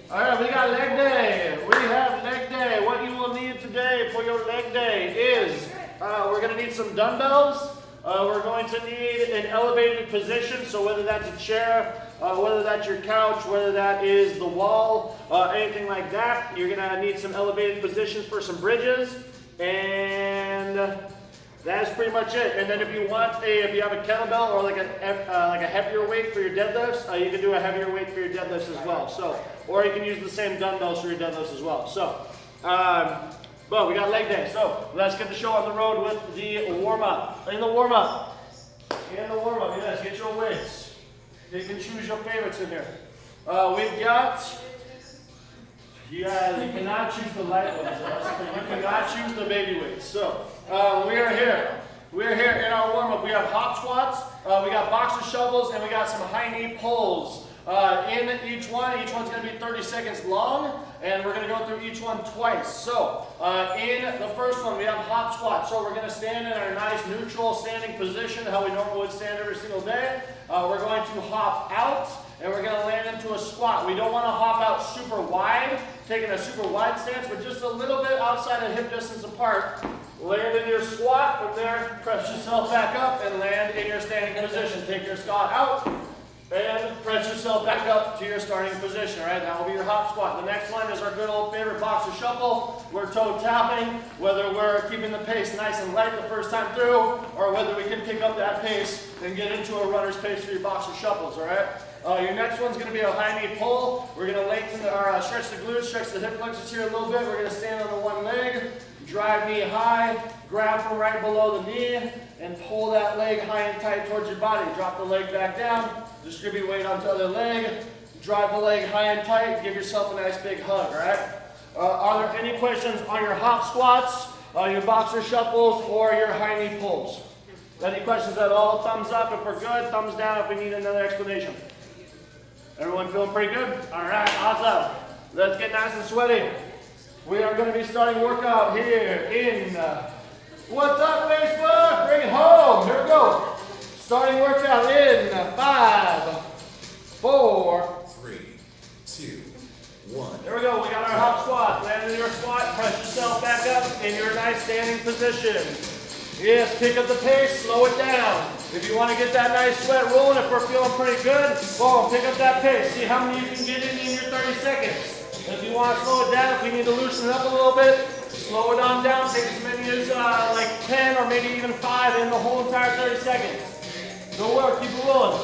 All right, we got leg day. We have leg day. What you will need today for your leg day is we're going to need some dumbbells. We're going to need an elevated position, so whether that's a chair, whether that's your couch, whether that is the wall, anything like that. You're going to need some elevated positions for some bridges, and that's pretty much it. And then if you want if you have a kettlebell or like a heavier weight for your deadlifts, you can do a heavier weight for your deadlifts as well. So, or you can use the same dumbbells for your deadlifts as well. So, but we got leg day. So let's get the show on the road with the warm up. In the warm up, yes, get your weights. You can choose your favorites in here. We've got. Yeah, you cannot choose the light ones. You cannot choose the baby weights. So we are here. We're here in our warm-up. We have hop squats, we got boxer shovels, and we got some high knee pulls. In each one's going to be 30 seconds long, and we're going to go through each one twice. So in the first one, we have hop squat. So we're going to stand in our nice neutral standing position, how we normally would stand every single day. We're going to hop out, and we're going to land into a squat. We don't want to hop out super wide, taking a super wide stance, but just a little bit outside of hip distance apart. Land in your squat. From there, press yourself back up and land in your standing position. Take your squat out and press yourself back up to your starting position. All right, that will be your hop squat. The next one is our good old favorite boxer shuffle. We're toe tapping, whether we're keeping the pace nice and light the first time through, or whether we can pick up that pace and get into a runner's pace for your boxer shuffles. All right. Your next one's going to be a high knee pull. We're going to lengthen our stretch the glutes, stretch the hip flexors here a little bit. We're going to stand on the one leg, drive knee high, grab from right below the knee, and pull that leg high and tight towards your body. Drop the leg back down, distribute weight onto the other leg, drive the leg high and tight, give yourself a nice big hug, all right? Are there any questions on your hop squats, your boxer shuffles, or your high knee pulls? Any questions at all? Thumbs up if we're good, thumbs down if we need another explanation. Everyone feeling pretty good? All right, awesome. Let's get nice and sweaty. We are going to be starting workout here in, what's up Facebook? Bring it home. Here we go. Starting workout in 5, 4, 3, 2, 1. There we go. We got our hop squat. Land in your squat. Press yourself back up in your nice standing position. Yes, pick up the pace, slow it down. If you want to get that nice sweat rolling, if we're feeling pretty good, boom, pick up that pace. See how many you can get in your 30 seconds. If you want to slow it down, if we need to loosen it up a little bit, slow it on down. Take as many as like 10 or maybe even 5 in the whole entire 30 seconds. Good work, keep it rolling.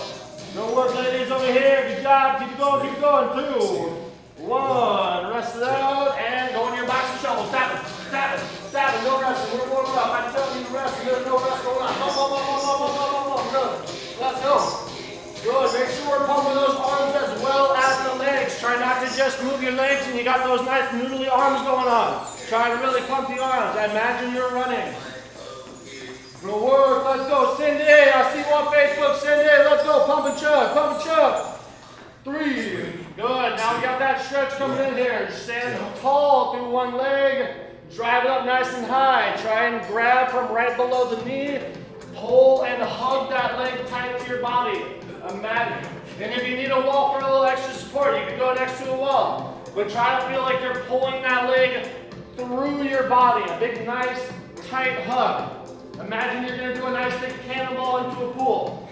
Good work, ladies over here. Good job, keep it going, keep it going. 2, 1, rest it out, and go in your boxing shuffle. Tap it, tap it, tap it, no resting. We're warming up. I'm telling you to rest, there's no rest going on. Good. Let's go. Good. Make sure we're pumping those arms as well as the legs. Try not to just move your legs and you got those nice noodly arms going on. Try to really pump the arms. Imagine you're running. Good work. Let's go. Cindy, I see you on Facebook. Cindy, let's go. Pump and chug. Pump and chug. 3. Good. Now we got that stretch coming in here. Stand tall through one leg. Drive it up nice and high. Try and grab from right below the knee. Pull and hug that leg tight to your body. Imagine. And if you need a wall for a little extra support, you can go next to a wall. But try to feel like you're pulling that leg through your body. A big, nice, tight hug. Imagine you're going to do a nice big cannonball into a pool.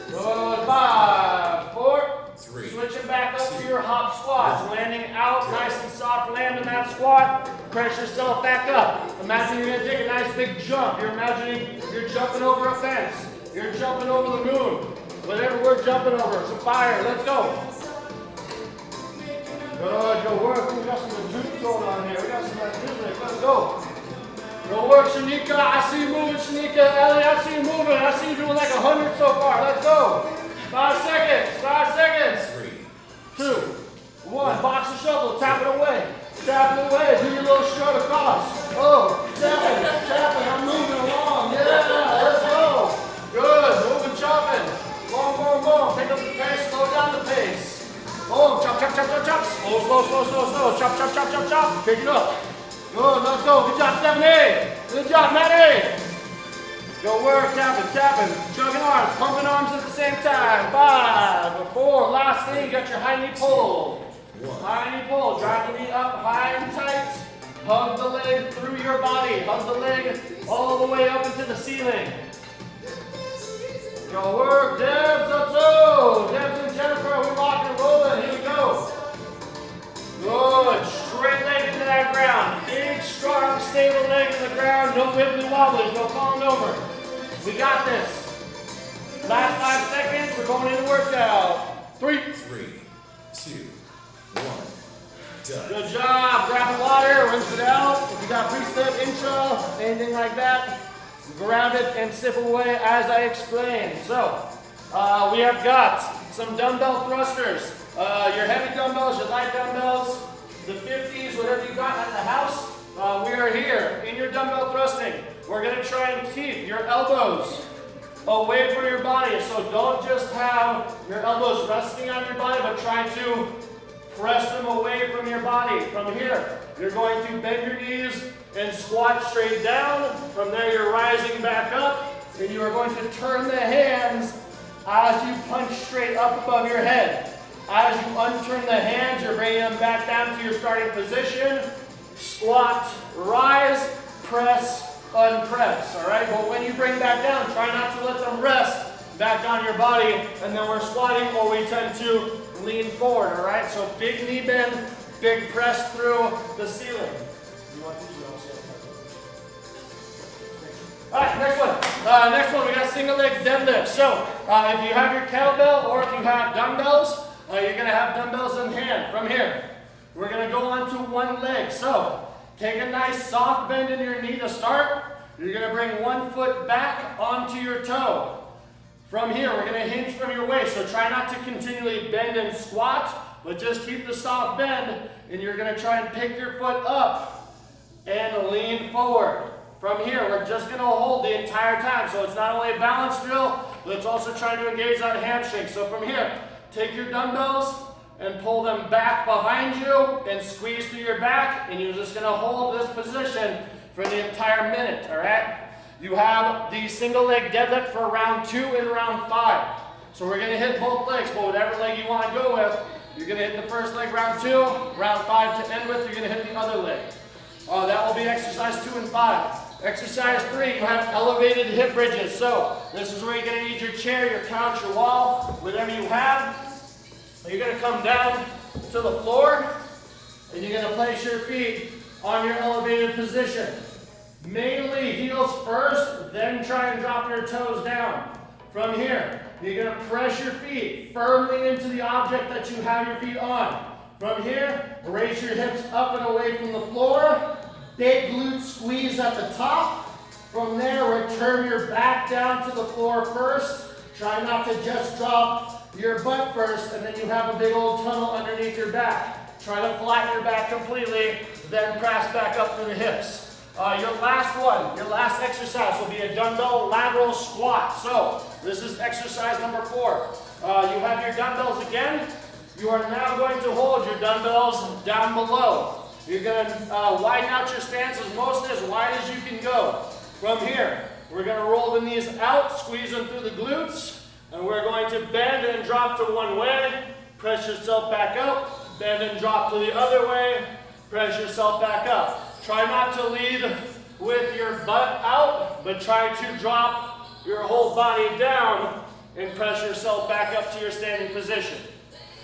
Good. 5, 4. 3. Switching back up to your hop squats. Landing out, nice and soft land in that squat. Press yourself back up. Imagine you're going to take a nice big jump. You're imagining you're jumping over a fence. You're jumping over the moon. Whatever we're jumping over. Some fire. Let's go. Good work. We got some juice going on here. We got some nice music. Let's go. Good work, Shanika. I see you moving, Shanika. Ellie, I see you moving. I see you doing like 100 so far. Let's go. 5 seconds. 5 seconds. 3, 2, 1. Box the shovel. Tap it away. Tap it away. Do your little strut across. Oh, tapping. Tapping. I'm moving along. Yeah. Let's go. Good. Moving, chopping. Boom, boom, boom. Pick up the pace. Slow down the pace. Boom. Chop, chop, chop, chop, chop. Slow, slow, slow, slow, slow. Chop, chop, chop, chop, chop. Pick it up. Good. Let's go. Good job, Stephanie. Good job, Maddie. Go work, tapping, tapping, chugging arms, pumping arms at the same time. 5, 4, last thing, you got your high knee pull. pull. Drive the knee up high and tight. Hug the leg through your body. Hug the leg all the way up into the ceiling. Your work, Debs, let's go. Debs and Jennifer, we rock and rolling. Here we go. Good. Straight leg into that ground. Big, strong, stable leg in the ground. No wibbly wobblies, no falling over. We got this. Last 5 seconds, we're going into workout. 3, 3, 2, 1. Done. Good job. Grab the water, rinse it out. If you got pre-step, intro, anything like that, grab it and sip away as I explained. So, we have got some dumbbell thrusters. Your heavy dumbbells, your light dumbbells, the 50s, whatever you got at the house. We are here in your dumbbell thrusting. We're going to try and keep your elbows away from your body. So don't just have your elbows resting on your body, but try to press them away from your body. From here, you're going to bend your knees and squat straight down. From there, you're rising back up, and you are going to turn the hands as you punch straight up above your head. As you unturn the hands, you're bringing them back down to your starting position. Squat, rise, press, unpress, all right? But when you bring back down, try not to let them rest back on your body, and then we're squatting, or we tend to lean forward, all right? So big knee bend, big press through the ceiling. You want these also? All right, next one, we got single leg deadlift. So if you have your kettlebell or if you have dumbbells, you're gonna have dumbbells in hand. From here, we're gonna go onto one leg. So take a nice soft bend in your knee to start. You're gonna bring one foot back onto your toe. From here, we're gonna hinge from your waist. So try not to continually bend and squat, but just keep the soft bend, and you're gonna try and pick your foot up and lean forward. From here, we're just gonna hold the entire time. So it's not only a balance drill, but it's also trying to engage that hamstring. So from here, take your dumbbells and pull them back behind you and squeeze through your back, and you're just gonna hold this position for the entire minute, all right? You have the single leg deadlift for round 2 and round 5. So we're gonna hit both legs, but whatever leg you wanna go with, you're gonna hit the first leg round 2, round 5 to end with, you're gonna hit the other leg. That will be exercise 2 and 5. Exercise 3, you have elevated hip bridges. So this is where you're gonna need your chair, your couch, your wall, whatever you have. You're gonna come down to the floor, and you're gonna place your feet on your elevated position. Mainly heels first, then try and drop your toes down. From here, you're gonna press your feet firmly into the object that you have your feet on. From here, raise your hips up and away from the floor. Big glute squeeze at the top. From there, return your back down to the floor first. Try not to just drop your butt first, and then you have a big old tunnel underneath your back. Try to flatten your back completely, then press back up to the hips. Your last exercise will be a dumbbell lateral squat. So this is exercise number 4. You have your dumbbells again. You are now going to hold your dumbbells down below. You're going to widen out your stance mostly as wide as you can go. From here, we're going to roll the knees out, squeeze them through the glutes, and we're going to bend and drop to one way, press yourself back up, bend and drop to the other way, press yourself back up. Try not to lead with your butt out, but try to drop your whole body down and press yourself back up to your standing position.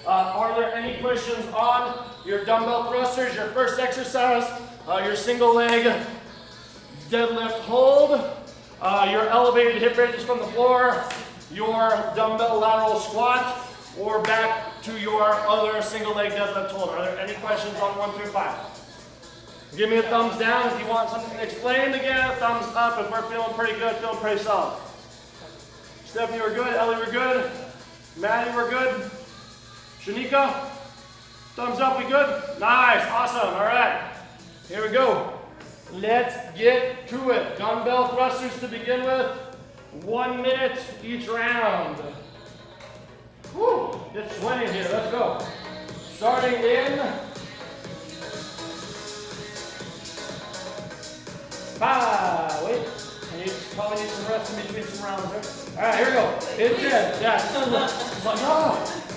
Are there any questions on your dumbbell thrusters? Your first exercise, your single leg deadlift hold, your elevated hip bridges from the floor, your dumbbell lateral squat, or back to your other single leg deadlift hold. Are there any questions on 1 through 5? Give me a thumbs down if you want something explained again, a thumbs up if we're feeling pretty good, feeling pretty solid. Stephanie, we're good. Ellie, we're good. Maddie, we're good. Shanika, thumbs up, we good? Nice, awesome, all right. Here we go. Let's get to it. Dumbbell thrusters to begin with. 1 minute each round. Whew, it's sweating here, let's go. Starting in 5, wait, probably need some rest in between some rounds there. All right, here we go. In 10, yeah. It's like,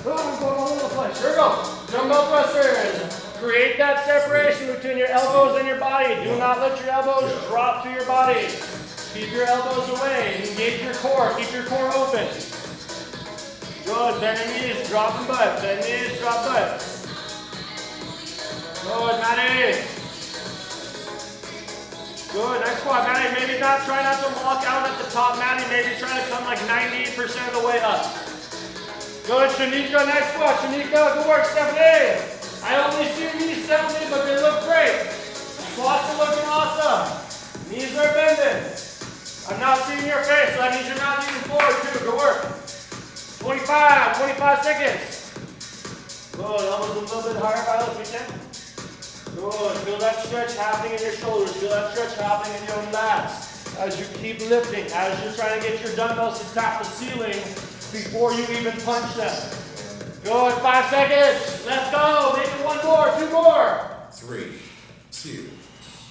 I'm going all over the place. Here we go. Dumbbell thrusters. Create that separation between your elbows and your body. Do not let your elbows drop to your body. Keep your elbows away. Engage your core. Keep your core open. Good. Bend your knees. Drop and butt. Bend knees. Drop butt. Good. Maddie. Good. Nice squat. Maddie, maybe try not to walk out at the top. Maddie, maybe try to come like 90% of the way up. Good. Shanika. Nice squat. Shanika. Good work. Stephanie. I only see your knees, Stephanie, but they look great. Squats are looking awesome. Knees are bending. I'm not seeing your face, so that means you're not leaning forward too. Good work. 25 seconds. Good, elbows a little bit higher, Violet, if you can. Good, feel that stretch happening in your shoulders. Feel that stretch happening in your lats. As you keep lifting, as you're trying to get your dumbbells to tap the ceiling before you even punch them. Good, 5 seconds. Let's go. Maybe one more, 2 more. 3, 2,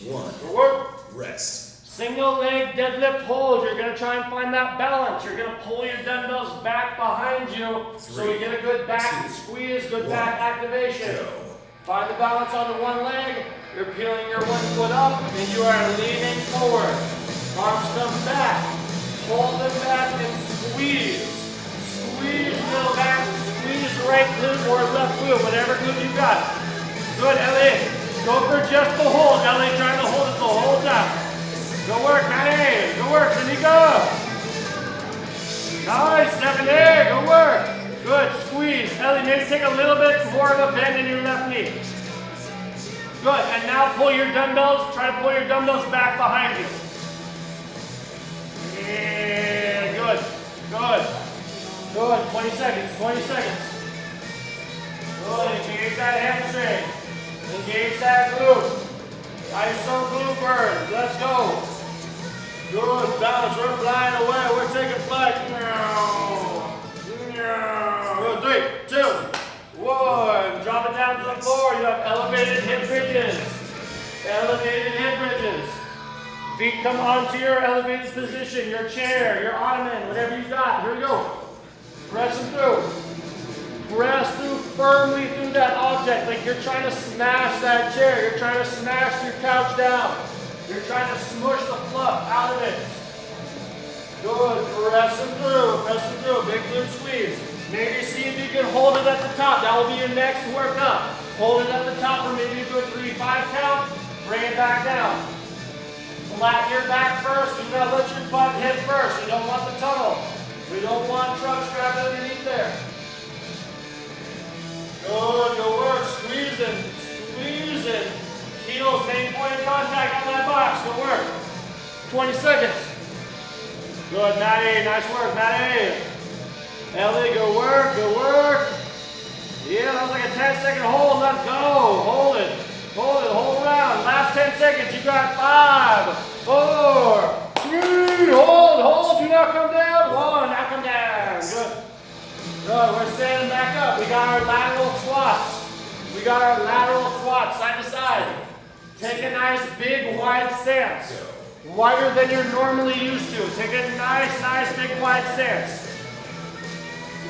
1. Good work. Rest. Single leg deadlift hold. You're going to try and find that balance. You're going to pull your dumbbells back behind you so you get a good back squeeze, good back activation. Find the balance on the one leg. You're peeling your one foot up and you are leaning forward. Arms come back. Hold them back and squeeze. Squeeze middle back. Squeeze right glute or left glute, whatever glute you got. Good, Ellie. Go for just the hold. Ellie trying to hold it the whole time. Good work, Maddie. Good work, Shanika. Nice, Stephanie. Good work. Good, squeeze. Ellie, maybe take a little bit more of a bend in your left knee. Good, and now pull your dumbbells. Try to pull your dumbbells back behind you. Yeah, good. Good. Good, 20 seconds, 20 seconds. Good, engage that hamstring. Engage that glute. ISO glute burn, let's go. Good, balance, we're flying away, we're taking flight. Good, 3, 2, 1. Drop it down to the floor, you have elevated hip bridges. Elevated hip bridges. Feet come onto your elevated position, your chair, your ottoman, whatever you got. Here we go. Press them through. Press through firmly through that object, like you're trying to smash that chair. You're trying to smash your couch down. You're trying to smush the fluff out of it. Good, press them through, big glute squeeze. Maybe see if you can hold it at the top. That will be your next workup. Hold it at the top for maybe a good 3-5 count. Bring it back down. Flatten your back first. Do not let your butt hit first. You don't want the tunnel. We don't want truck strap underneath there. Good, good work. Squeezing, squeezing. Heels, main point of contact on that box. Good work. 20 seconds. Good, Maddie. Nice work, Maddie. Ellie, good work, good work. Yeah, that was like a 10-second hold. Let's go. Hold it. Hold it. Hold around. Last 10 seconds. You got 5, 4, 3. Hold. Do not come down. 1. Now come down. Good. Good. We're standing back up. We got our lateral squats. Side to side. Take a nice big wide stance. Wider than you're normally used to. Take a nice big wide stance.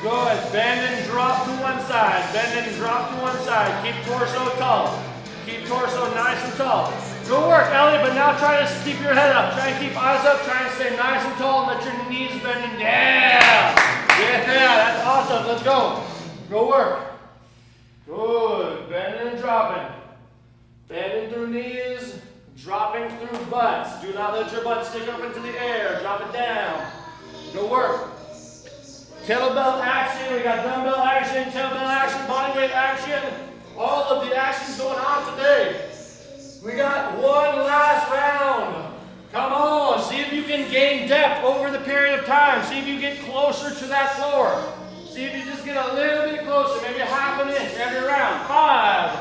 Good. Bend and drop to one side. Bend and drop to one side. Keep torso tall. Keep torso nice and tall. Good work, Ellie, but now try to keep your head up. Try and keep eyes up. Try and stay nice and tall and let your knees bend and yeah. Yeah, that's awesome. Let's go. Go work. Good. Bending and dropping. Bending through knees, dropping through butts. Do not let your butt stick up into the air. Drop it down. Go work. Kettlebell action. We got dumbbell action, kettlebell action, bodyweight action. All of the actions going on today. We got one last round. Come on. See if you can gain depth over the period of time. See if you get closer to that floor. See if you just get a little bit closer, maybe half an inch every round. 5,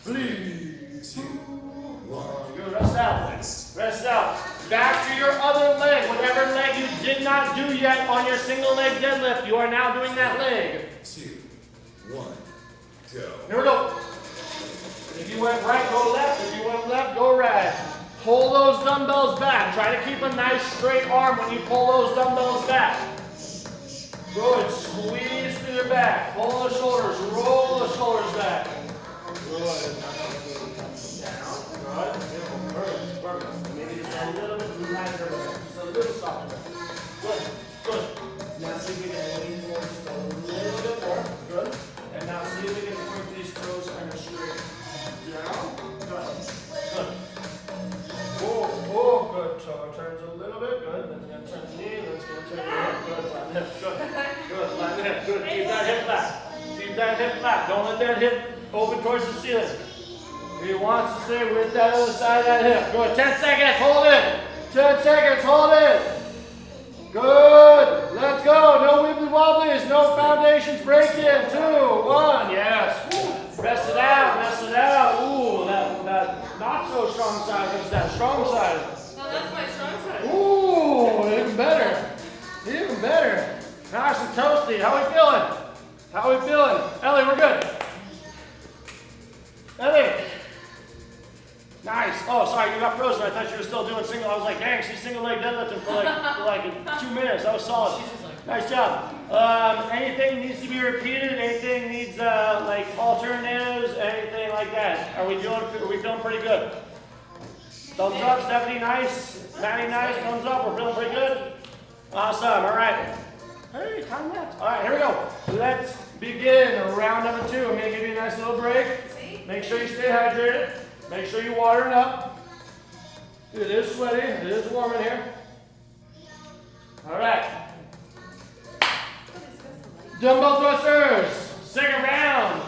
3, 2, 1. Good. Rest out. Rest out. Back to your other leg. Whatever leg you did not do yet on your single leg deadlift, you are now doing that leg. 2, 1, go. Here we go. If you went right, go left. If you went left, go right. Pull those dumbbells back. Try to keep a nice straight arm when you pull those dumbbells back. Good. Squeeze through your back. Pull the shoulders. Roll the shoulders back. Good. Perfect. Perfect. Maybe just a little bit lighter, just a little softer. Good. Good. Now see if we can lean forward just a little bit more. Good. And now see if we can point these toes kind of straight down. Good. Good. Oh, good. Toe turns a little bit. Good. Then it's going to turn the knee. Then it's going to turn the hip. Good. Flat hip. Good. Good. Flat hip. Good. Keep that hip flat. Keep that hip flat. Don't let that hip open towards the ceiling. He wants to stay with that other side of that hip. Good. 10 seconds. Hold it. 10 seconds. Hold it. Good. Let's go. No wibbly wobblies. No foundations breaking. 2, 1. Yes. Rest it out. Rest it out. Ooh, that not so strong side. What's that strong side? No, that's my strong side. Ooh, even better. Even better. Nice and toasty. How we feeling? How we feeling? Ellie, we're good. Ellie. Nice. Oh, sorry, you got frozen. I thought you were still doing single. I was like, dang, she's single leg deadlifting for like 2 minutes. That was solid. Nice job. Anything needs to be repeated? Anything needs like alternatives? Anything like that? Are we feeling pretty good? Thumbs up, Stephanie, nice. Maddie, nice. Thumbs up. We're feeling pretty good. Awesome. All right. Hey, time lapse. All right, here we go. Let's begin round number 2. I'm gonna give you a nice little break. Make sure you stay hydrated. Make sure you water it up. It is sweaty. It is warm in here. All right. Dumbbell thrusters. Second round.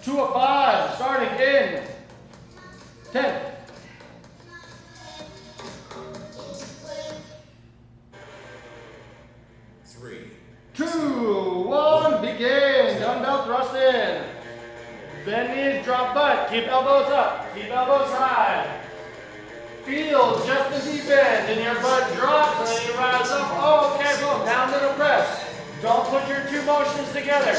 2 of 5. Starting in 10. 3, 2, 1. Begin. Dumbbell thrust in. Bend knees, drop butt. Keep elbows up. Keep elbows high. Feel just the deep end, and your butt drops, and then you rise up. Oh, okay, boom. Down middle press. Don't put your 2 motions together.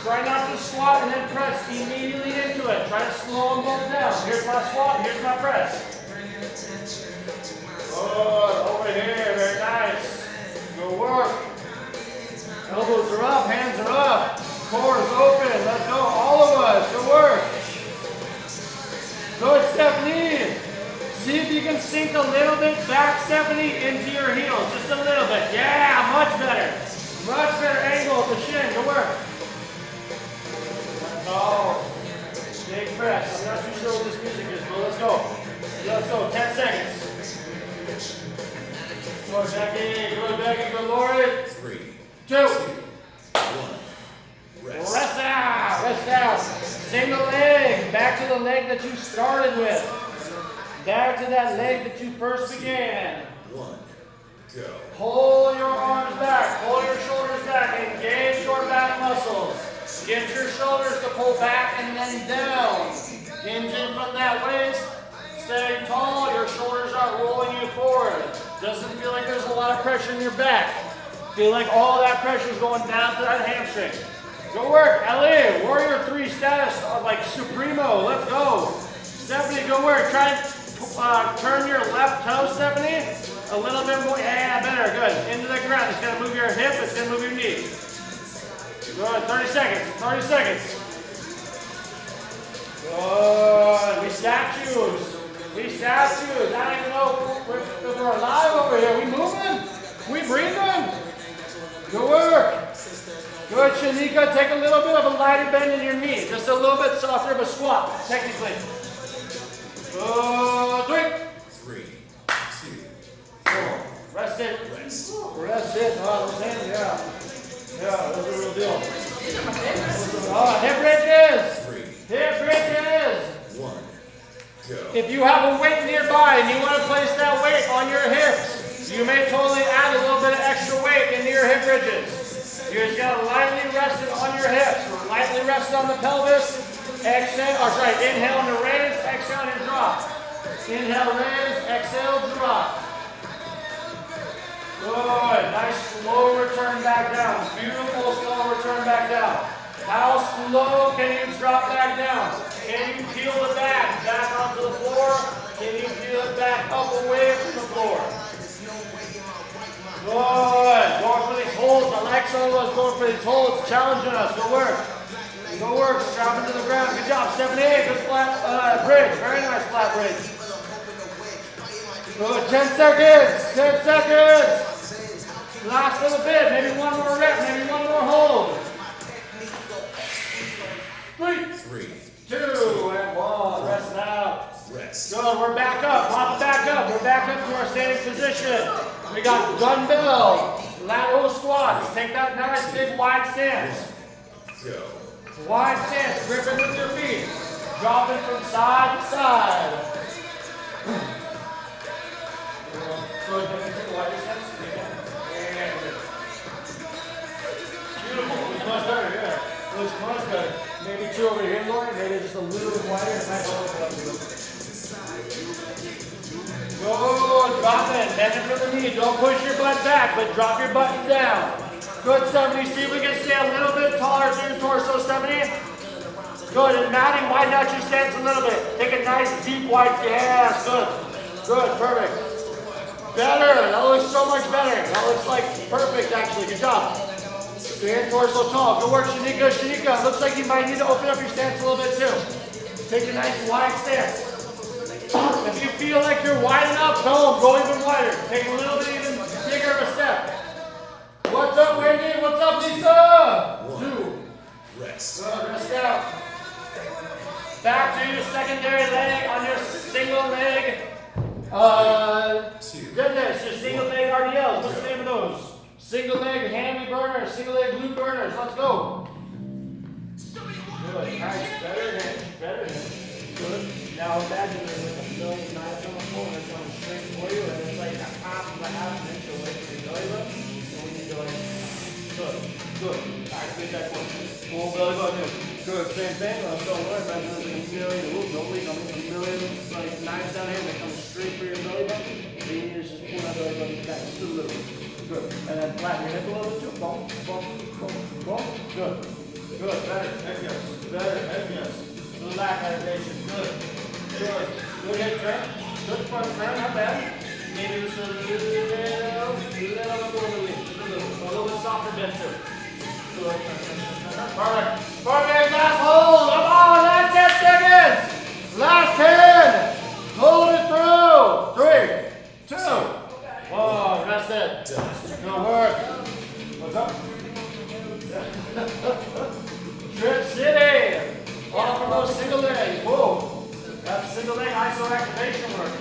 Try not to squat and then press immediately into it. Try to slow them both down. Here's my squat, here's my press. Good. Over here, very nice. Good work. Elbows are up, hands are up. Core is open. Let's go. All of us. Good work. Good, Stephanie. See if you can sink a little bit back, Stephanie, into your heels. Just a little bit. Yeah, much better. Much better angle at the shin. Good work. Let's go. Big press. I'm not too sure what this music is, but let's go. Let's go. 10 seconds. Good, Becky. Good, Becky. Good, Lori. 3, 2. 1. Rest out, rest out. Single leg, back to the leg that you started with. Back to that leg that you first began. 1, go. Pull your arms back, pull your shoulders back, engage your back muscles. Get your shoulders to pull back and then down. Hinging from that waist, stay tall, your shoulders are rolling you forward. Doesn't feel like there's a lot of pressure in your back. Feel like all that pressure is going down to that hamstring. Good work, Ellie. Warrior 3 status, like Supremo. Let's go. Stephanie, good work. Try and turn your left toe, Stephanie. A little bit more. Yeah, better. Good. Into the ground. It's going to move your hip. It's going to move your knee. Good. 30 seconds. 30 seconds. Good. We statues. We statues. I don't even know if we're alive over here. We moving? We breathing? Good work. Good, Shanika. Take a little bit of a lighter bend in your knee. Just a little bit softer of a squat, technically. Good. 3, 2, 4. Rest it. Rest it. Oh, those hands, yeah. Yeah, that's a real deal. Oh, hip bridges. 3, Hip bridges. 1, go. If you have a weight nearby and you want to place that weight on your hips, you may totally add a little bit of extra weight into your hip bridges. You're just going to lightly rest it on your hips. Lightly rest it on the pelvis. Exhale, or sorry, inhale and raise, exhale and drop. Inhale, raise, exhale, drop. Good. Nice slow return back down. Beautiful slow return back down. How slow can you drop back down? Can you peel it back onto the floor? Can you peel it back up away from the floor? Good. Going for these holds. Alexa was going for these holds, challenging us. Good work. Good work. Drop into the ground. Good job. 78. Good flat bridge. Very nice flat bridge. Good. 10 seconds. 10 seconds. Last little bit. Maybe one more rep. Maybe one more hold. 3, 2, and 1. Rest out. Rest. Good. We're back up. Pop it back up. We're back up to our standing position. We got dumbbell, lateral squats. Take that nice big wide stance. Go. Wide stance, gripping with your feet. Dropping from side to side. Good. Can you take a wider stance? Yeah. Beautiful. Looks much better, yeah. Looks much better. Maybe 2 over here, Lauren. Maybe just a little bit wider. It might open up a little. Good, drop it, bend it for the knee. Don't push your butt back, but drop your butt down. Good, 70. See if we can stay a little bit taller through your torso, 70. Good, and Maddie, widen out your stance a little bit. Take a nice deep wide, yes, good. Good, perfect. Better, that looks so much better. That looks like perfect, actually, good job. Stand torso tall, good work, Shanika. Shanika, looks like you might need to open up your stance a little bit too. Take a nice wide stance. If you feel like you're wide enough, go even wider. Take a little bit even bigger of a step. What's up, Wendy? What's up, Lisa? 2. Rest. Good, rest out. Back to your secondary leg on your single leg. Goodness, your single leg RDLs. What's the name of those? Single leg hammy burners, single leg glute burners. Let's go. Good, nice. Better hinge. Good. Now imagine there's like a million knives on the floor and it's going straight for you and it's like a half of a half an inch away from your belly button. So we need to like, good. Alright, get that one. Full belly button in. Good, same thing. Don't worry about it. There's a million, don't leave, a million like knives down here and they come straight for your belly button. All you need is just pull that belly button back just a little bit. Good. And then flatten your hip a little bit too. Boom. Good. Better. Head yes. Head yes. Relax, elevation. Good. Good head turn. Good front turn, not bad. Maybe just a little bit softer bend too. Good. Perfect. Last hold. Come on, last 10 seconds. Last 10. Hold it through. 3, 2, 1. Rest it. Good work. What's up? Trip City. Off of those single legs. Whoa. That's single leg ISO activation work.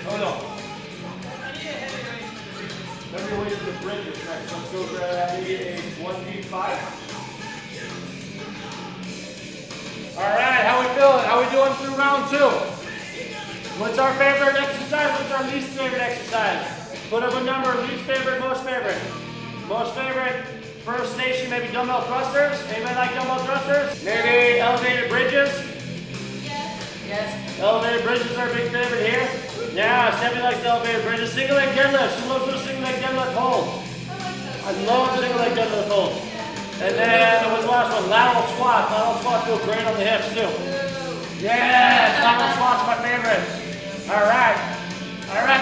Oh no. Let me wait for the bridges next. Let's go grab maybe a 1v5. Alright, how we feeling? How we doing through round 2? What's our favorite exercise? What's our least favorite exercise? Put up a number, least favorite, most favorite. Most favorite, first station, maybe dumbbell thrusters. Anybody like dumbbell thrusters? Maybe elevated bridges? Yes. Elevated bridges are a big favorite here. Yeah, Stephanie likes the elevated bridges. Single leg deadlift. She loves those single leg deadlift holds. I love single leg deadlift holds. And then, what's the last one? Lateral squats. Lateral squats feel great on the hips too. Yes, lateral squats are my favorite. All right,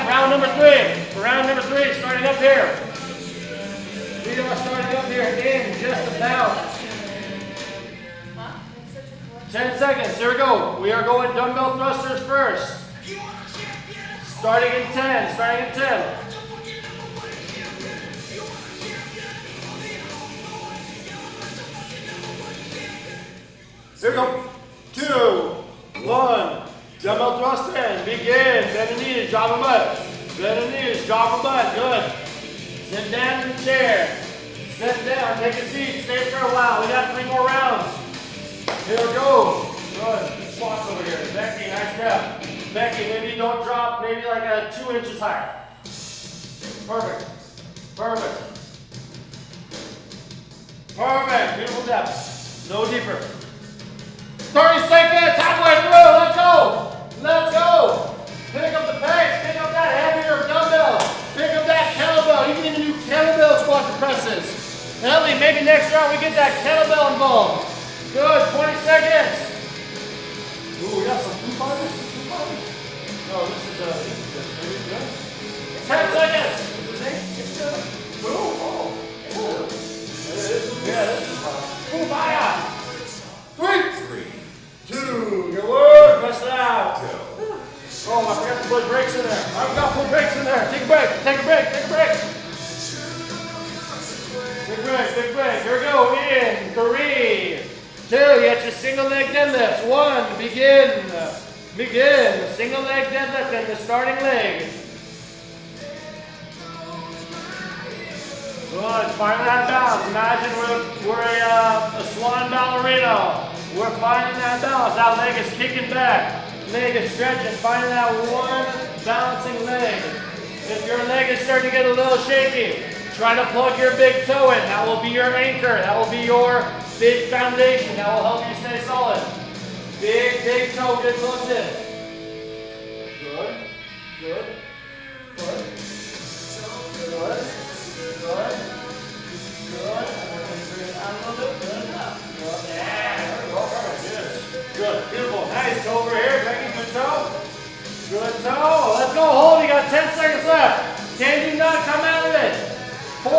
round number 3. Round number 3, starting up here. We are starting up here in just about 10 seconds. Here we go. We are going dumbbell thrusters first. Starting in 10. Here we go. 2, 1. Dumbbell thrust in. Begin. Bend the knees. Drop a butt. Bend the knees. Drop a butt. Good. Sit down in the chair. Sit down. Take a seat. Stay for a while. We got 3 more rounds. Here we go. Good. Good squats over here. Becky, nice job. Becky, maybe don't drop. Maybe like a 2 inches higher. Perfect. Beautiful depth. No deeper. 30 seconds, halfway through, let's go. Pick up the pace, pick up that heavier dumbbell, pick up that kettlebell. You can even do kettlebell squat to presses. Ellie, maybe next round we get that kettlebell involved. Good, 20 seconds. Ooh, we got some 2 fighters? No, this is good. 10 seconds. Ooh, oh. Yeah, this is fun. Ooh, fire. put breaks in there. I've got to put breaks in there. Take a break. Take a break. Take a break. Big break. Big break. Here we go. In 3, 2. You got your single leg deadlifts. 1. Begin. Begin. Single leg deadlift and the starting leg. Good. Finding that balance. Imagine we're a swan ballerina. We're finding that balance. That leg is kicking back. Leg is stretching. Finding that one balancing leg. If your leg is starting to get a little shaky, try to plug your big toe in. That will be your anchor. That will be your big foundation. That will help you stay solid. Big toe get plugged in. Good. Good. Good. Good. Good. Good. I'm going to bring it out a little bit. Good enough. Good. Yeah. There we go. Perfect. Good. Good. Beautiful. Nice. Toe over here. Becky, good toe. Good toe. Let's go. Hold. You got 10 seconds left. Can you not come out of it? 4.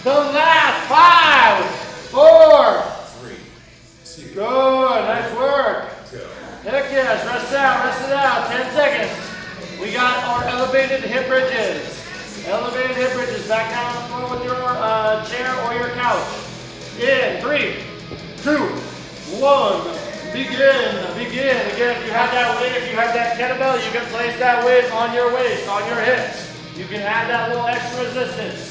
The last. 5. 4. 3, 2, Good. Nice work. go. Heck yes. Rest it out. Rest it out. 10 seconds. We got our elevated hip bridges. Elevated hip bridges. Back down on the floor with your chair or your couch. In 3, 2, 1. Begin. Begin. Again, if you have that weight, if you have that kettlebell, you can place that weight on your waist, on your hips. You can add that little extra resistance.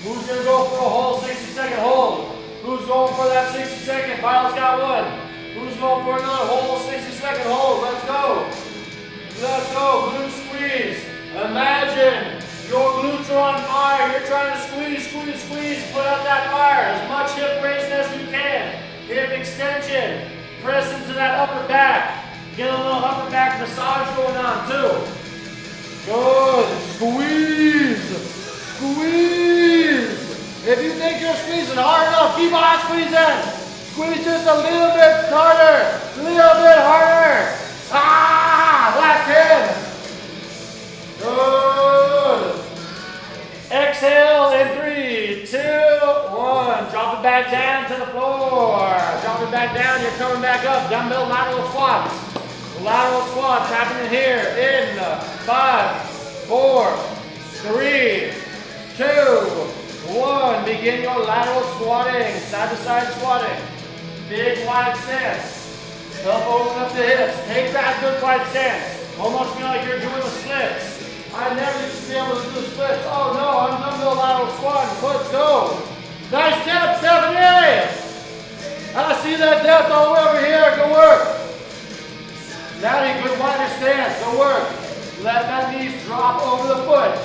Who's going to go for a whole 60-second hold? Who's going for that 60-second? Kyle's got one. Who's going for another whole 60-second hold? Let's go. Let's go. Glute squeeze. Imagine your glutes are on fire. You're trying to squeeze, squeeze, squeeze. Put out that fire. As much hip raising as you can. Hip extension. Press into that upper back. Get a little upper back massage going on too. Good. Squeeze. Squeeze. If you think you're squeezing hard enough, keep on squeezing. Squeeze just a little bit harder. A little bit harder. Ah! Last 10. Good. Exhale in 3, 2, 1. Drop it back down to the floor. Drop it back down. You're coming back up. Dumbbell lateral squats. Lateral squats happening here in 5, 4, 3, 2, 1. Begin your lateral squatting. Side to side squatting. Big wide stance. Help open up the hips. Take that good wide stance. Almost feel like you're doing the splits. I never used to be able to do splits. Oh no, I'm dumbbell lateral squatting. Let's go. Nice depth, Stephanie. I see that depth all the way over here. Go work. Natty, good wider stance. Go work. Let that knees drop over the foot.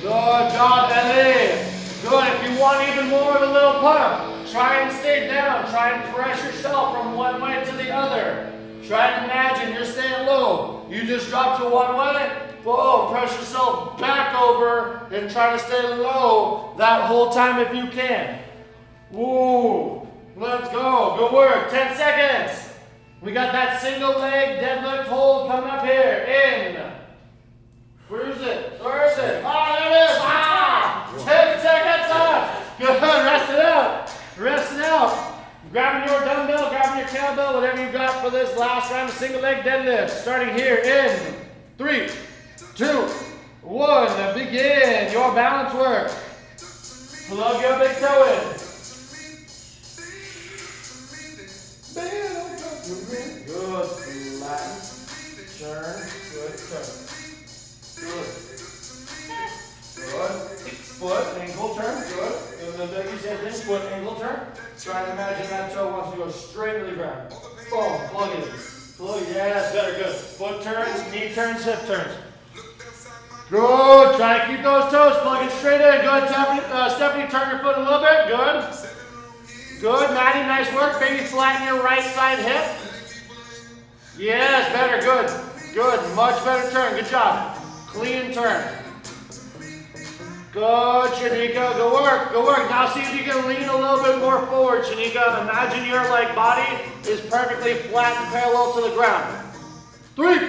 Good job, Ellie. Good. If you want even more of a little pump, try and stay down. Try and press yourself from one way to the other. Try and imagine you're staying low. You just drop to one way. Whoa, press yourself back over and try to stay low that whole time if you can. Woo. Let's go. Good work. 10 seconds. We got that single leg deadlift hold coming up here. In. Where is it? Where is it? Ah, there it is. Ah! 10 seconds up. Good. Rest it out. Rest it out. Grabbing your dumbbell, grabbing your kettlebell, whatever you got for this last round of single leg deadlift. Starting here in 3, 2, 1. Begin your balance work. Plug your big toe in. Good. Flatten. Turn. Good. Turn. Good. Good. Foot, ankle turn. Good. And then Becky said this, foot, ankle turn. Try and imagine that toe wants to go straight to the ground. Boom. Plug it in. Plug it. Yeah, that's better. Good. Foot turns, knee turns, hip turns. Good. Try to keep those toes plugging straight in. Good. Stephanie, turn your foot a little bit. Good. Good. Maddie, nice work. Baby, flatten your right side hip. Yes, better. Good. Good. Much better turn. Good job. Clean turn. Good, Shanika. Go work. Go work. Now see if you can lean a little bit more forward, Shanika. Imagine your body is perfectly flat and parallel to the ground. 3,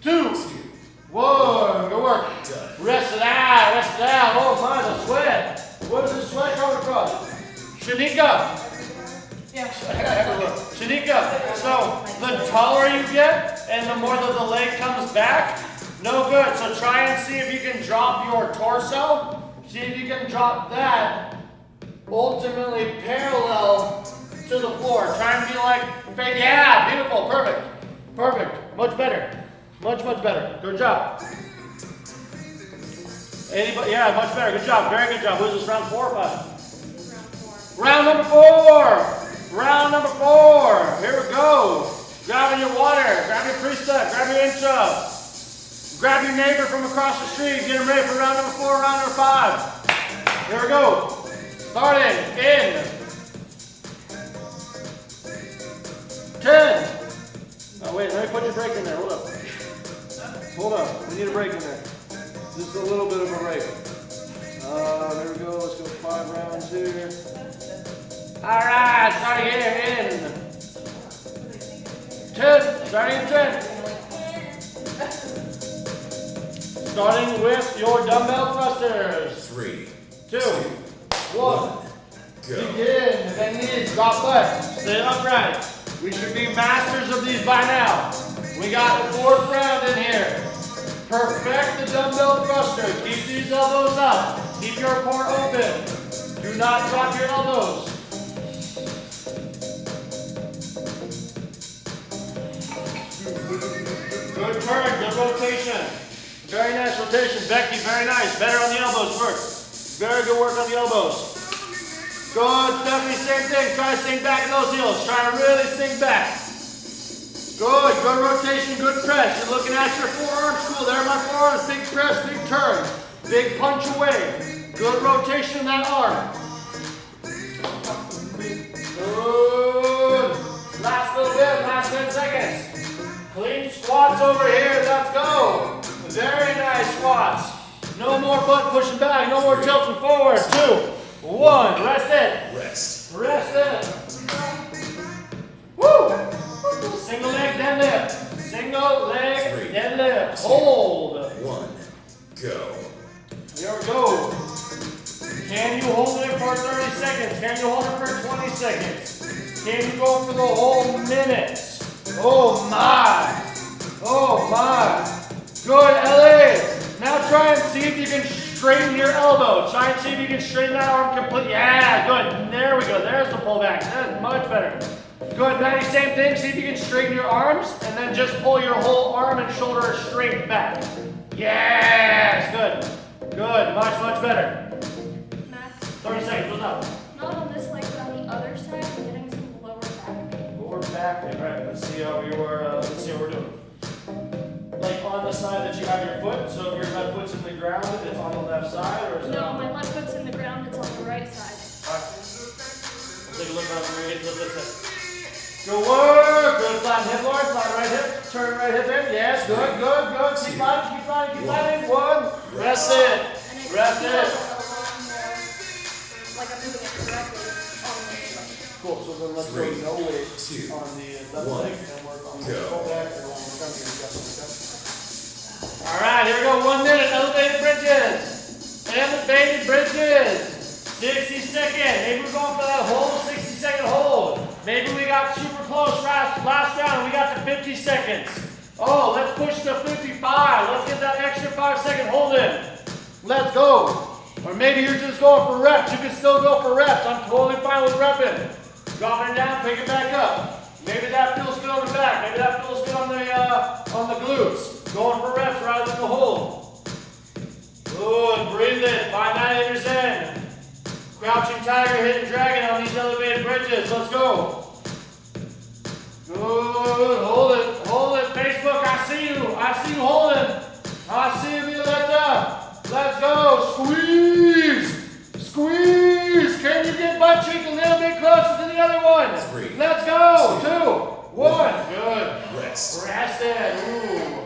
2, 1. Go work. Rest it out. Rest it out. Oh my, the sweat. Where does the sweat coming from? Shanika. Yeah. I gotta have a look. Shanika, so the taller you get and the more that the leg comes back, no good. So try and see if you can drop your torso. See if you can drop that ultimately parallel to the floor. Try and be like, yeah, beautiful, perfect, perfect, much better, much better. Good job. Anybody? Yeah, much better. Good job. Very good job. Who's this? Round 4 or 5? Round number 4. Round number 4. Here we go. Grabbing your water. Grab your pre-step. Grab your intro. Grab your neighbor from across the street. Get them ready for round number 4, round number 5. Here we go. Starting in 10. Oh wait, let me put your break in there. Hold up. Hold up. We need a break in there. Just a little bit of a break. There we go. Let's go 5 rounds here. All right, starting here in 10. Starting in 10. Starting with your dumbbell thrusters. 3, 2, 1. go. Begin. If any needs, drop butt. Stay upright. We should be masters of these by now. We got the 4th round in here. Perfect the dumbbell thruster. Keep these elbows up. Keep your core open. Do not drop your elbows. Good turn, good rotation. Very nice rotation. Becky, very nice. Better on the elbows first. Very good work on the elbows. Good, Stephanie, same thing. Try to sink back in those heels. Try to really sink back. Good, good rotation, good press. You're looking at your forearms. Cool, there are my forearms. Big press, big turn. Big punch away. Good rotation in that arm. Good. Last little bit, last 10 seconds. Clean squats over here, let's go. Very nice squats. No more butt pushing back, no more tilting forward. 2, 1, rest it. Rest. Rest it. Woo! Single leg deadlift. Single leg deadlift. Hold. 1, go. Here we go. Can you hold it for 30 seconds? Can you hold it for 20 seconds? Can you go for the whole minute? Oh my. Oh my. Good, LA. Now try and see if you can straighten your elbow. Try and see if you can straighten that arm completely. Yeah, good. There we go. There's the pullback. That's much better. Good, Maddie, same thing. See if you can straighten your arms and then just pull your whole arm and shoulder straight back. Yes, good. Good, much better. Max, 30 seconds, what's up? not on this leg, but on the other side, I'm getting some lower back pain. Lower back. All right, let's see how let's see what we're doing. Like on the side that you have your foot, so if your left foot's in the ground, it's on the left side, or is it No, on? my left foot's in the ground, it's on the right side. Alright. Let's take a look around when we get to the flip side. Good work. Good flat hip, Laura. Flat right hip. Turn right hip in. Yes, good. Keep fighting, keep fighting, keep fighting. 1. Rest it. And I Rest feel it. a lot more, like I'm moving it correctly on this leg. Cool. So then let's go 3, no weight 2, on the left 1. leg and work on the Go. pull back and we'll work on the adjustment. All right, here we go. 1 minute. Elevated bridges. Elevated bridges. 60 seconds. Maybe we're going for that whole 60-second hold. Maybe we got super close last round and we got to 50 seconds. Oh, let's push to 55. Let's get that extra 5-second hold in. Let's go. Or maybe you're just going for reps. You can still go for reps. I'm totally fine with repping. Dropping it down, pick it back up. Maybe that feels good on the back. Maybe that feels good on the glutes. Going for reps rather than the hold. Good, breathe in. 5 9-meters in. Crouching tiger, hidden dragon on these elevated bridges. Let's go. Good. Hold it. Facebook, I see you holding. I see you, Violetta. Let's go. Squeeze. Can you get butt cheek a little bit closer to the other one? 3. Let's go. 2, 1. Good. Rest. Rest it. Ooh.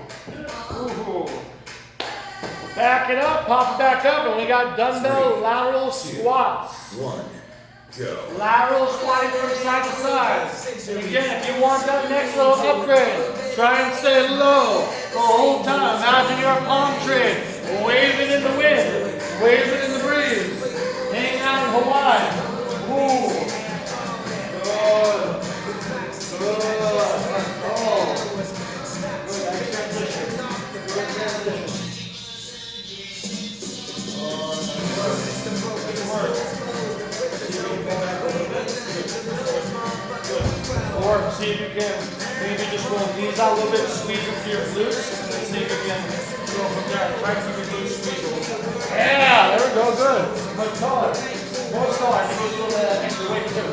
Back it up, pop it back up, and we got dumbbell 3, lateral 2, squats. 1, go. Lateral squatting from side to side. And again, if you want that next little upgrade, try and stay low the whole time. Imagine you're a palm tree, waving in the wind, waving in the breeze, hanging out in Hawaii. Ooh. Good. See if you can maybe just roll these out a little bit, squeeze into your glutes, and see if you can go from there. Try to keep your glutes squeezed a little bit. Yeah, there we go, good. More taller. More taller. I think we'll do a little extra weight too.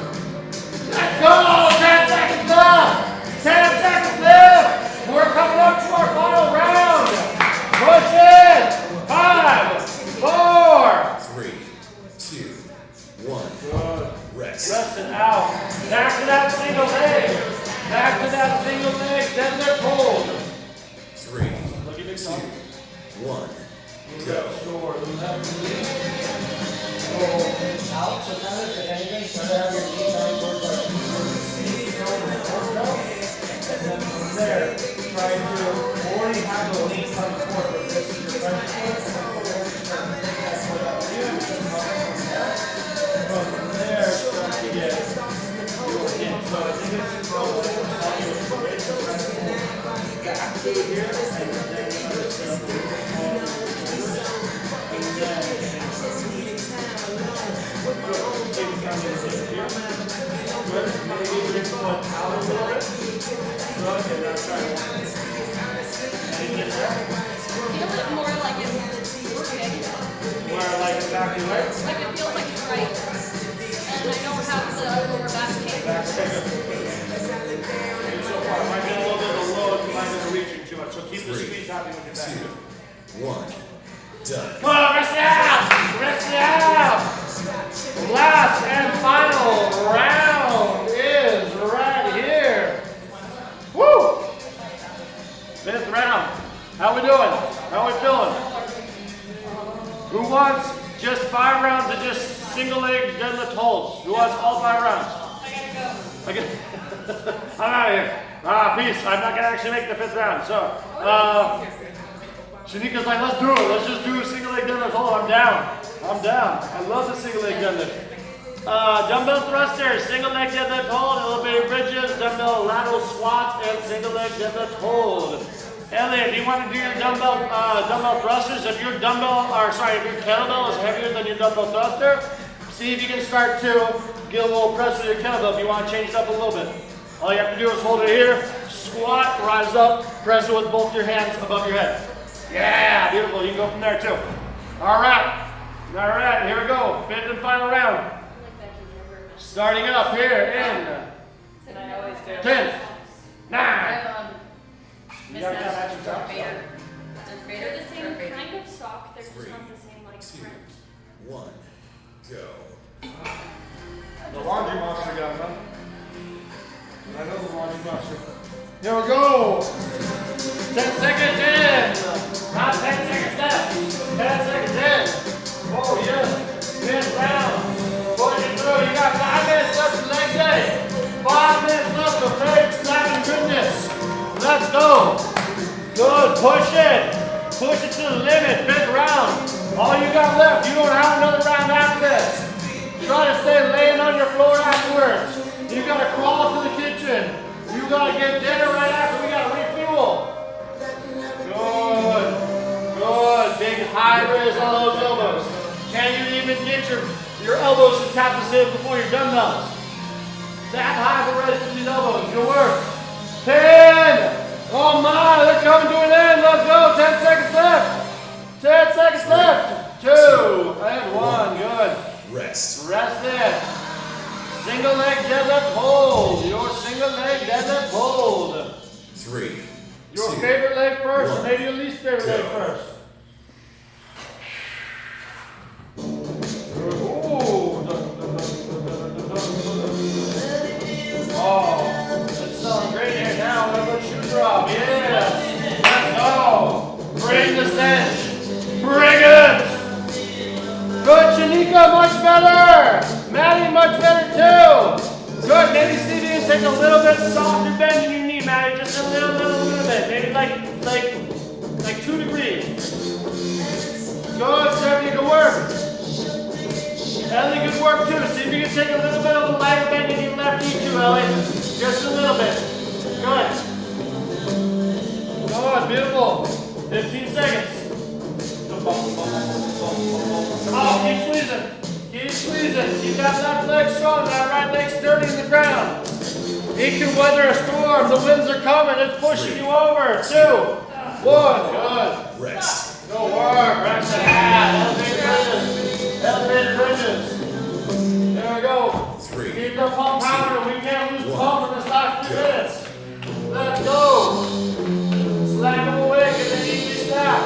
Let's go! 10 seconds left! 10 seconds left! We're coming up to our final round. Push it! 5, 4. 3, 2, 1. Good. Rest. Rest it out. Back to that single leg. Back to that single leg. Deadlift hold. 3, Look at it 2, go. 1. Go. Go. Sure. So out. So kind of if anything, try to have your knee down towards like knees over the torso. And then from there, try to already have the knee come forward. But this is your front foot. From there, start to get your hip. So I think it's probably back to here, and then you just set up a little small and then good. Take it down to the here. Good. Maybe bring the foot out a little bit. Good. And now try it. Anything there? Feel it more like it's working. Where like exactly where? Like it feels like it's right. And I don't have the lower back pain. Back second. So far, might be a little bit of a load, you might be reaching too much. So keep the 3, squeeze happy with your back. 2, 1. Done. Come on, rest it out! Rest it out! Last and final round is right here. Woo! 5th round. How we doing? How we feeling? Who wants just 5 rounds of just single leg deadlift holds? Who wants all 5 rounds? I gotta go. I'm out of here. Peace. I'm not gonna actually make the 5th round. So, Shanika's like, let's do it. Let's just do a single leg deadlift hold. I'm down. I'm down. I love the single leg deadlift. Dumbbell thrusters, single leg deadlift hold, elevated bridges, dumbbell lateral squats, and single leg deadlift hold. Elliot, if you want to do your dumbbell thrusters, if your if your kettlebell is heavier than your dumbbell thruster, see if you can start to get a little press with your kettlebell if you want to change it up a little bit. All you have to do is hold it here, squat, rise up, press it with both your hands above your head. Yeah, beautiful. You can go from there too. All right, here we go. 5th and final round. Starting up here in 10, 9. You got that matching top? They're the same kind of sock, they're just not the same like 2, print. 1. Go. The laundry monster got him, huh? I know the laundry monster. Here we go. 10 seconds in. Not 10 seconds left. 10 seconds in. Oh, yes. 10th round. Pushing through. You got 5 minutes left of leg day. 5 minutes left of big slapping goodness. Let's go. Good. Push it. Push it to the limit. 5th round. All you got left. You don't have another round after this. Try to stay laying on your floor afterwards. You gotta crawl to the kitchen. You gotta get dinner right after. We gotta refuel. Good. Good. Big high raise on those elbows. Can you even get your elbows to tap the sit before your dumbbells? That high of a raise to these elbows. Good work. 10. Oh my, they're coming to an end. Let's go. 10 seconds left. 10 seconds left. 2 and 1. Good. Rest. Rest it. Single leg deadlift hold. Your single leg deadlift hold. 3, Your 2, favorite leg first, or 1. maybe your least favorite leg Go. first. Ooh. Oh, it's sounding great here now. What about shoe drop? Yes. Let's go. Bring the stench. Bring it. Good, Shanika, much better. Maddie, much better too. Good, maybe see if you can take a little bit softer bend in your knee, Maddie, just a little bit. Maybe like 2 degrees. Good, Stephanie, good work. Ellie, good work too. See if you can take a little bit of a lighter bend in your left knee too, Ellie. Just a little bit. Good. Good, beautiful. 15 seconds. Come on, keep squeezing. Keep squeezing. Keep that left leg strong, that right leg sturdy in the ground. It can weather a storm. The winds are coming. It's pushing you over. 2, 1. Good. Rest. Go work. Rest and add. Elevated bridges. Elevated bridges. There we go. 3, Keep the pump pounding. We can't lose the pump in this last 2 minutes. Let's go. Slack them away. Get the easy snap.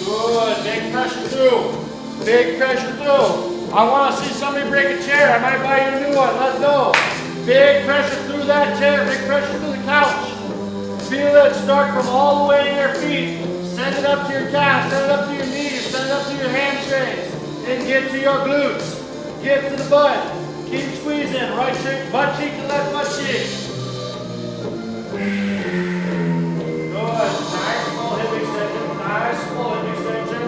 Good. Big pressure through. Big pressure through. I want to see somebody break a chair. I might buy you a new one. Let's go. Big pressure through that chair. Big pressure through the couch. Feel it start from all the way in your feet. Send it up to your calves. Send it up to your knees. Send it up to your hamstrings. And get to your glutes. Get to the butt. Keep squeezing. Right cheek, butt cheek to left butt cheek. Good. Nice full hip extension. Nice full hip extension.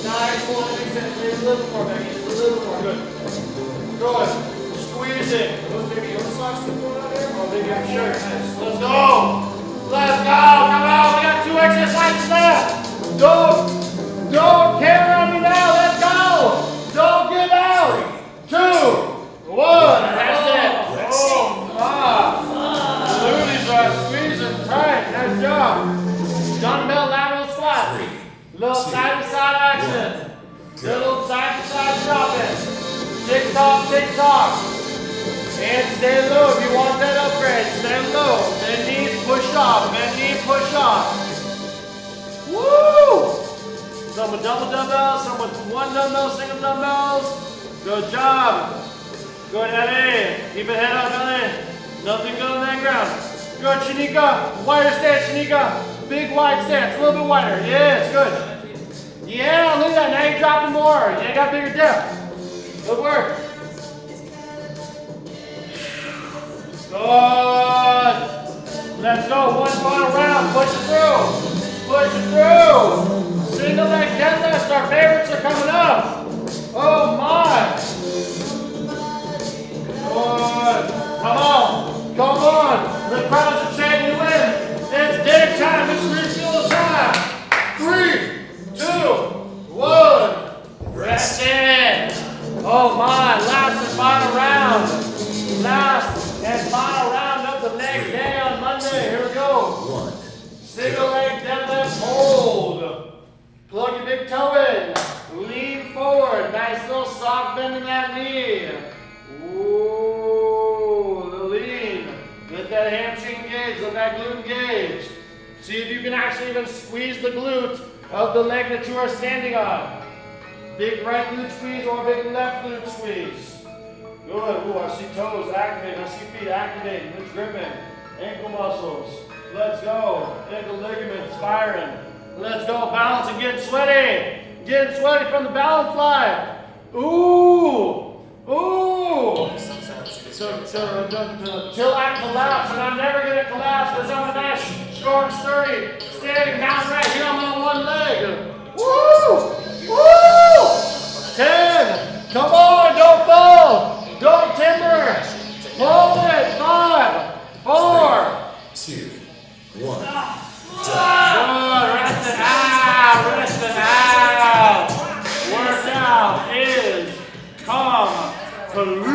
Nice full hip extension. Maybe a little more, baby. A little more. Good. Good. Squeezing. Those baby yoga socks still going out there? Oh, baby, I'm sure. Nice. Let's go. Let's go. Come on. We got 2 exercises left. Don't carry on me now. Let's go. Don't get out. 2, 1. That's it. Oh, the glutes are squeezing tight. Nice job. Dumbbell lateral squat. 3, Little side-to-side action. Little side-to-side dropping. Tick-tock, tick-tock. And stay low if you want that upgrade. Stay low. Bend knees, push off. Bend knee, push off. Woo! Some with double dumbbells, some with 1 dumbbell, single dumbbells. Good job. Good, Ellie. Keep it head up, Ellie. Nothing good on that ground. Good, Shanika. Wider stance, Shanika. Big wide stance. A little bit wider. Yes, good. Yeah, look at that. Now you're dropping more. You got bigger depth. Good work. Good. Let's go. 1 final round. Push it through. Push it through. Single leg deadlift. Our favorites are coming up. Oh my. Good. Come on. Come on. The crowds are chanting you in. It's day time. It's refuel time. 3, 2, 1. Rest in. Oh my. Last and final round. Last and final round of the leg day on Monday. Here we go. 1. Single leg deadlift hold. Plug your big toe in. Lean forward. Nice little soft bend in that knee. Ooh, the lean. Let that hamstring engage. Let that glute engage. See if you can actually even squeeze the glute of the leg that you are standing on. Big right glute squeeze or big left glute squeeze. Good. Ooh, I see toes activating. I see feet activating. Glutes gripping. Ankle muscles. Let's go. Ankle ligaments firing. Let's go. Balance and get sweaty. Getting sweaty from the balance line. Ooh. Ooh. Till I collapse, and I'm never going to collapse because I'm a nice, strong, sturdy, standing mountain right here. I'm on 1 leg. Woo! Woo! 10. Come on, don't fall. Don't timber. Hold it. 5, 4. 2, 1. Good. Rest it out. Rest it out. Workout is completed.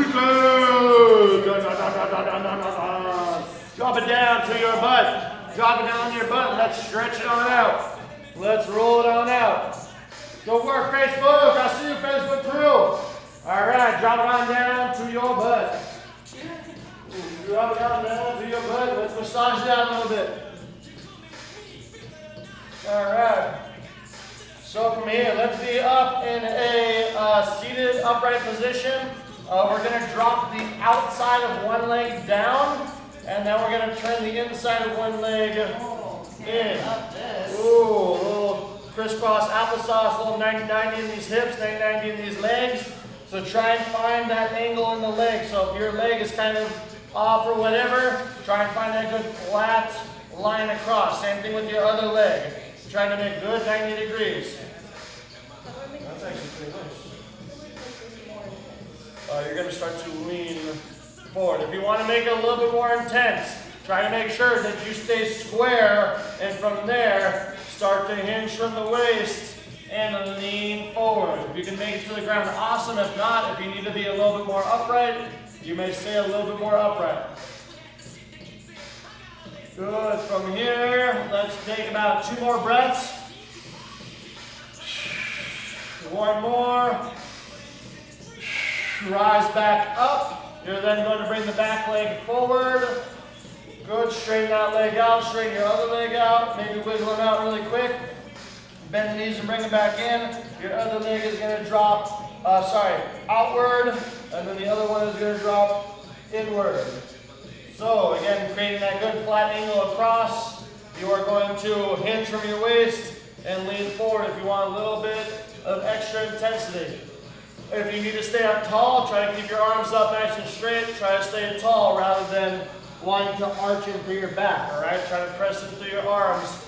Drop it down to your butt. Drop it down to your butt. Let's stretch it on out. Let's roll it on out. Go work, Facebook. I see you, Facebook crew. All right, drop it on down to your butt. Drop it on down to your butt. Let's massage it out a little bit. All right. So from here, let's be up in a seated upright position. We're going to drop the outside of 1 leg down, and then we're going to turn the inside of 1 leg in. Ooh, a little crisscross applesauce, a little 90-90 in these hips, 90-90 in these legs. So try and find that angle in the leg. So if your leg is kind of off or whatever, try and find that good flat line across. Same thing with your other leg. Trying to make good 90 degrees. That's actually pretty nice. You're going to start to lean forward. If you want to make it a little bit more intense, try to make sure that you stay square, and from there, start to hinge from the waist and lean forward. If you can make it to the ground, awesome. If not, if you need to be a little bit more upright, You may stay a little bit more upright. Good. From here, let's take about 2 more breaths. One more. Rise back up. You're then going to bring the back leg forward. Good. Straighten that leg out. Straighten your other leg out. Maybe wiggle it out really quick. Bend the knees and bring it back in. Your other leg is going to drop, outward. And then the other one is going to drop inward. So again, creating that good flat angle across. You are going to hinge from your waist and lean forward if you want a little bit of extra intensity. If you need to stay up tall, try to keep your arms up nice and straight. Try to stay tall rather than wanting to arch into your back, all right? Try to press it through your arms.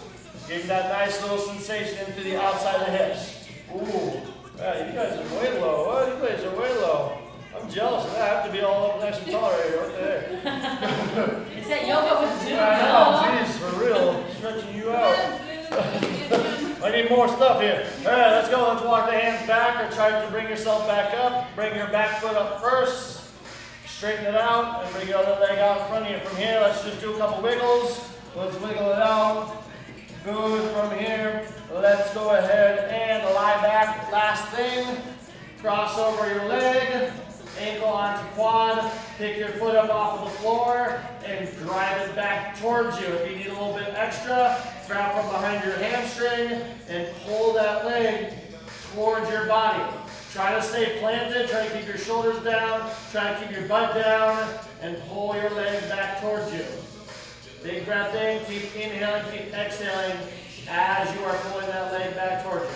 Give that nice little sensation into the outside of the hips. Ooh, yeah, you guys are way low. What? You guys are way low. I'm jealous of that. I have to be all up nice and tall right here. What the heck? It's that yoga with Zoom. I know, jeez, for real. Stretching you out. I need more stuff here. All right, let's go. Let's walk the hands back or try to bring yourself back up. Bring your back foot up first. Straighten it out and bring your other leg out in front of you. From here, let's just do a couple wiggles. Let's wiggle it out. Good. From here, let's go ahead and lie back. Last thing, cross over your leg. Ankle onto quad, pick your foot up off of the floor and drive it back towards you. If you need a little bit extra, grab from behind your hamstring and pull that leg towards your body. Try to stay planted, try to keep your shoulders down, try to keep your butt down and pull your leg back towards you. Big breath in, keep inhaling, keep exhaling as you are pulling that leg back towards you.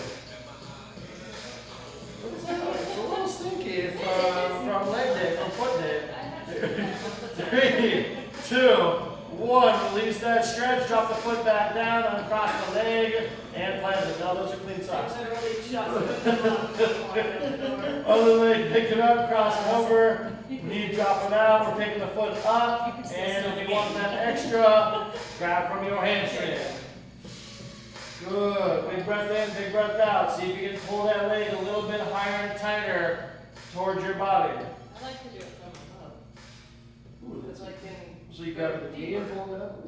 It's a little stinky from leg day, from foot day. 3, 2, 1. Release that stretch. Drop the foot back down, uncross the leg, and plant it. Now those are clean socks. Other leg, pick it up, cross it over. Knee dropping out. We're picking the foot up. And if you want that extra, grab from your hamstring. Good. Big breath in, big breath out. See if you can pull that leg a little bit higher and tighter towards your body. I like to do it from above. It's like getting. So you grab the knee and pull it up.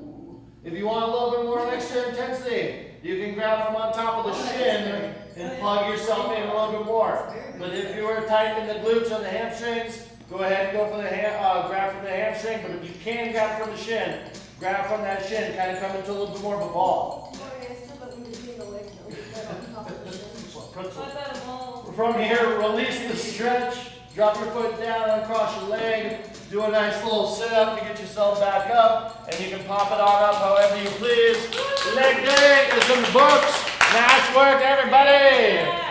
If you want a little bit more extra intensity, you can grab from on top of the shin and plug yourself in a little bit more. But if you are tightening the glutes or the hamstrings, go ahead and go for the grab from the hamstring. But if you can grab from the shin, grab from that shin, kind of come into a little bit more of a ball. From here, release the stretch. Drop your foot down, uncross your leg. Do a nice little sit-up to get yourself back up. And you can pop it on up however you please. Leg day is in the books. Nice work, everybody.